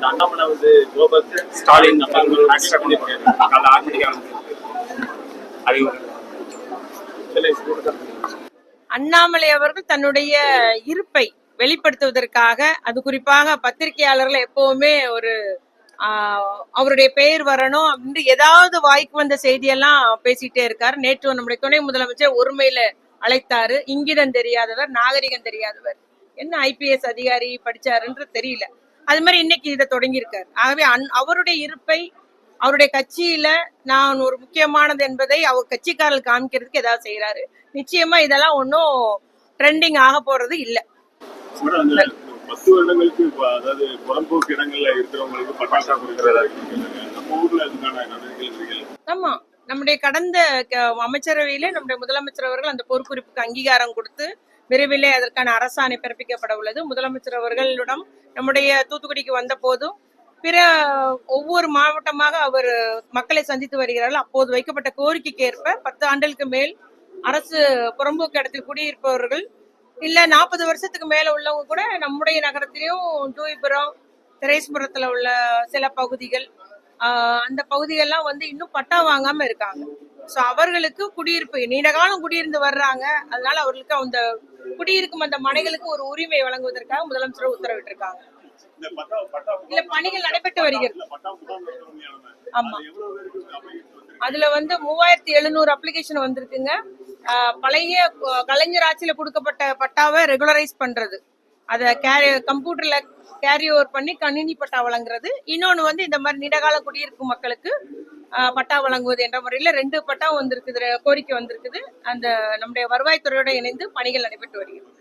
அண்ணாமலை வந்து குளோபல் ஸ்டாலின் காலைல 6 மணிக்கு அண்ணாமலை அவர்கள் தன்னுடைய இருப்பை வெளிப்படுத்துவதற்காக, அது குறிப்பாக பத்திரிகையாளர்கள் எப்பவுமே ஒரு அவருடைய பெயர் வரணும் அப்படின்னு ஏதாவது வாய்க்கு வந்த செய்தியெல்லாம் பேசிட்டே இருக்காரு. நேற்று நம்முடைய துணை முதலமைச்சர் ஒருமையில அழைத்தாரு. இங்கிதம் தெரியாதவர், நாகரிகம் தெரியாதவர், என்ன ஐபிஎஸ் அதிகாரி படிச்சாருன்ற தெரியல. அது மாதிரி இன்னைக்கு இதை தொடங்கி இருக்காரு. ஆகவே அவருடைய இருப்பை அவருடைய கட்சியில நான் ஒரு முக்கியமானது என்பதை அவர் கட்சிக்காரர்கள் காமிக்கிறதுக்கு ஏதாவது செய்யறாரு. நிச்சயமா இதெல்லாம் ஒன்னும் ட்ரெண்டிங் ஆக போறது இல்ல. 10 வருடங்களுக்கு அதாவது புறம்போக்கு இடங்கள்ல இருக்கிறவங்களுக்கு பட்டாசா கொடுக்கிறதா நம்ம ஊர்ல அதுக்கான நடவடிக்கைகள். ஆமா, நம்முடைய கடந்த அமைச்சரவையில நம்முடைய முதலமைச்சர் அவர்கள் அந்த பொறுப்புரிப்புக்கு அங்கீகாரம் கொடுத்து விரைவிலே அதற்கான அரசாணை பிறப்பிக்கப்பட உள்ளது. முதலமைச்சர் அவர்களிடம் நம்முடைய தூத்துக்குடிக்கு வந்த போதும் பிற ஒவ்வொரு மாவட்டமாக அவர் மக்களை சந்தித்து வருகிறார்கள். அப்போது வைக்கப்பட்ட கோரிக்கைக்கு ஏற்ப 10 ஆண்டுகளுக்கு மேல் அரசு புறம்போக்கு இடத்தில் குடியிருப்பவர்கள் இல்ல 40 வருஷத்துக்கு மேல உள்ளவங்க கூட நம்முடைய நகரத்திலையும் தூய்புரம், திரேஸ்புரத்துல உள்ள சில பகுதிகள், அந்த பகுதிகள்லாம் வந்து இன்னும் பட்டா வாங்காம இருக்காங்க. சோ அவர்களுக்கு குடியிருப்பு நீண்ட காலம் குடியிருந்து வர்றாங்க. அதனால அவர்களுக்கு அந்த குடியிருக்கும் அந்த மனைகளுக்கு ஒரு உரிமை வழங்குவதற்காக முதலமைச்சர் உத்தரவிட்டிருக்காங்க. இல்ல, பணிகள் நடைபெற்று வருகிறது. ஆமா, அதுல வந்து 3700 அப்ளிகேஷன் வந்திருக்குங்க. பழைய கலைஞர் ஆட்சியில கொடுக்கப்பட்ட பட்டாவை ரெகுலரைஸ் பண்றது, அத கம்ப்யூட்டர்ல கேரி ஓவர் பண்ணி கணினி பட்டா வழங்குறது. இன்னொன்னு வந்து இந்த மாதிரி நீண்டகால குடியிருக்கும் மக்களுக்கு பட்டா வழங்குவது என்ற முறையில 2 பட்டா வந்திருக்குது, கோரிக்கை வந்திருக்குது. அந்த நம்முடைய வருவாய்த்துறையோட இணைந்து பணிகள் நடைபெற்று வருகிறது.